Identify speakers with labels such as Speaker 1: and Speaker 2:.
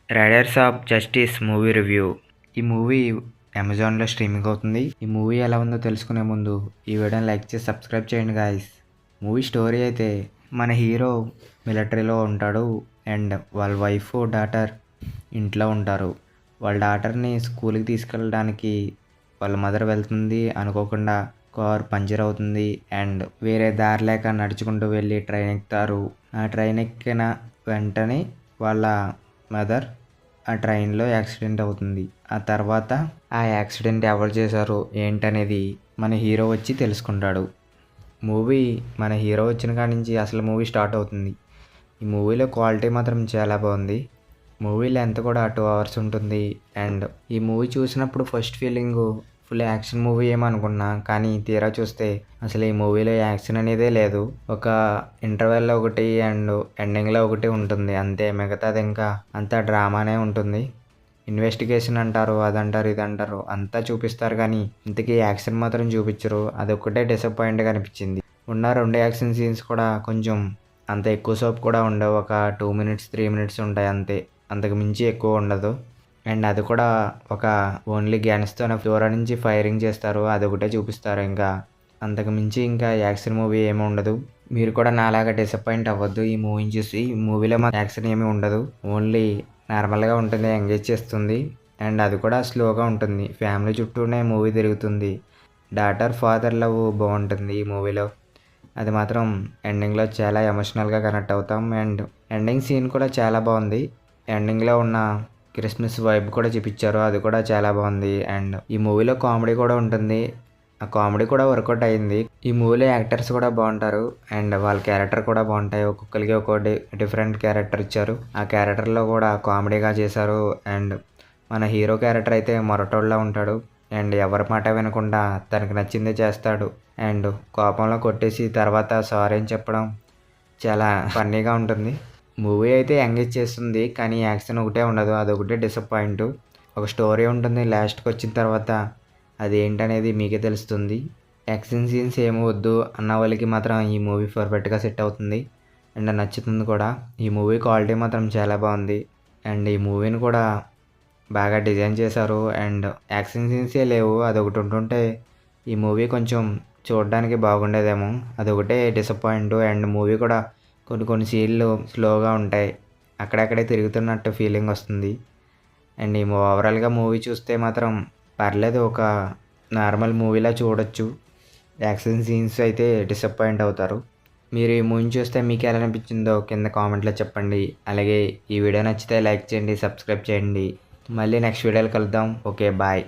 Speaker 1: Riders of justice movie review. ఈ movie అమెజాన్లో streaming అవుతుంది. ఈ మూవీ ఎలా ఉందో తెలుసుకునే ముందు ఈ వీడియోని లైక్ చేసి సబ్స్క్రైబ్ చేయండి గాయస్. మూవీ స్టోరీ అయితే మన హీరో మిలిటరీలో ఉంటాడు అండ్ వాళ్ళ వైఫ్ డాటర్ ఇంట్లో ఉంటారు. వాళ్ళ డాటర్ని స్కూల్కి తీసుకెళ్ళడానికి వాళ్ళ మదర్ వెళ్తుంది. అనుకోకుండా కార్ పంచర్ అవుతుంది అండ్ వేరే దారి లేక నడుచుకుంటూ వెళ్ళి ట్రైన్ ఎక్కుతారు. ఆ ట్రైన్ ఎక్కిన వెంటనే వాళ్ళ మదర్ ఆ ట్రైన్లో యాక్సిడెంట్ అవుతుంది. ఆ తర్వాత ఆ యాక్సిడెంట్ ఎవరు చేశారు ఏంటనేది మన హీరో వచ్చి తెలుసుకుంటాడు. మూవీ మన హీరో వచ్చిన కాడి నుంచి అసలు మూవీ స్టార్ట్ అవుతుంది. ఈ మూవీలో క్వాలిటీ మాత్రం చాలా బాగుంది. మూవీ లెంత్ కూడా 2 అవర్స్ ఉంటుంది అండ్ ఈ మూవీ చూసినప్పుడు first feeling full action movie ఏమనుకున్నా, కానీ తీరా చూస్తే అసలు ఈ మూవీలో యాక్షన్ అనేదే లేదు. ఒక ఇంటర్వెల్లో ఒకటి అండ్ ఎండింగ్లో ఒకటి ఉంటుంది అంతే. మిగతాది ఇంకా అంతా డ్రామానే ఉంటుంది. ఇన్వెస్టిగేషన్ అంటారు, అదంటారు, ఇదంటారు, అంతా చూపిస్తారు కానీ ఇంతకీ యాక్షన్ మాత్రం చూపించరు. అదొక్కటే డిసప్పాయింట్గా అనిపించింది. ఉన్న 2 యాక్షన్ సీన్స్ కూడా కొంచెం అంత ఎక్కువ సోపు కూడా ఉండవు. ఒక 2 మినిట్స్ 3 మినిట్స్ ఉంటాయి అంతే. అంతకు మించి ఎక్కువ ఉండదు. అండ్ అది కూడా ఒక ఓన్లీ గన్స్తోనే దూరం నుంచి ఫైరింగ్ చేస్తారు, అదొకటే చూపిస్తారు. ఇంకా అంతకు మించి ఇంకా యాక్షన్ మూవీ ఏమి ఉండదు. మీరు కూడా నాలాగా డిసప్పాయింట్ అవ్వద్దు ఈ మూవీని చూసి. ఈ మూవీలో మా యాక్షన్ ఏమీ ఉండదు, ఓన్లీ నార్మల్గా ఉంటుంది, ఎంగేజ్ చేస్తుంది అండ్ అది కూడా స్లోగా ఉంటుంది. ఫ్యామిలీ చుట్టూనే మూవీ తిరుగుతుంది. డాటర్ ఫాదర్ లవ్ బాగుంటుంది ఈ మూవీలో. అది మాత్రం ఎండింగ్లో చాలా ఎమోషనల్గా కనెక్ట్ అవుతాం అండ్ ఎండింగ్ సీన్ కూడా చాలా బాగుంది. ఎండింగ్లో ఉన్న క్రిస్మస్ వైబ్ కూడా చూపించారు, అది కూడా చాలా బాగుంది. అండ్ ఈ మూవీలో కామెడీ కూడా ఉంటుంది, ఆ కామెడీ కూడా వర్కౌట్ అయింది. ఈ మూవీలో యాక్టర్స్ కూడా బాగుంటారు అండ్ వాళ్ళ క్యారెక్టర్ కూడా బాగుంటాయి. ఒక్కొక్కరికి ఒక్కొక్కటి డిఫరెంట్ క్యారెక్టర్ ఇచ్చారు. ఆ క్యారెక్టర్లో కూడా కామెడీగా చేశారు. అండ్ మన హీరో క్యారెక్టర్ అయితే మొరటోళ్ళ ఉంటాడు అండ్ ఎవరి మాట వినకుండా తనకు నచ్చిందే చేస్తాడు అండ్ కోపంలో కొట్టేసి తర్వాత సారీ అని చెప్పడం చాలా ఫన్నీగా ఉంటుంది. మూవీ అయితే ఎంగేజ్ చేస్తుంది కానీ యాక్షన్ ఒకటే ఉండదు, అదొకటే డిసప్పాయింట్. ఒక స్టోరీ ఉంటుంది, లాస్ట్కి వచ్చిన తర్వాత అది ఏంటనేది మీకే తెలుస్తుంది. యాక్షన్ సీన్స్ ఏమీ వద్దు అన్న వాళ్ళకి మాత్రం ఈ మూవీ పర్ఫెక్ట్గా సెట్ అవుతుంది అండ్ నచ్చుతుంది కూడా. ఈ మూవీ క్వాలిటీ మాత్రం చాలా బాగుంది అండ్ ఈ మూవీని కూడా బాగా డిజైన్ చేశారు అండ్ యాక్షన్ సీన్సే లేవు, అదొకటి ఉంటుంటే ఈ మూవీ కొంచెం చూడడానికి బాగుండేదేమో, అదొకటే డిసప్పాయింట్. అండ్ మూవీ కూడా కొన్ని సీన్లు స్లోగా ఉంటాయి, అక్కడక్కడే తిరుగుతున్నట్టు ఫీలింగ్ వస్తుంది. అండ్ ఈ ఓవరాల్గా మూవీ చూస్తే మాత్రం పర్లేదు, ఒక నార్మల్ మూవీలా చూడొచ్చు. యాక్షన్ సీన్స్ అయితే డిసప్పాయింట్ అవుతారు. మీరు ఈ మూవీని చూస్తే మీకు ఎలా అనిపించిందో కింద కామెంట్లో చెప్పండి. అలాగే ఈ వీడియో నచ్చితే లైక్ చేయండి, సబ్స్క్రైబ్ చేయండి. మళ్ళీ నెక్స్ట్ వీడియోలో కలుద్దాం. Okay, bye.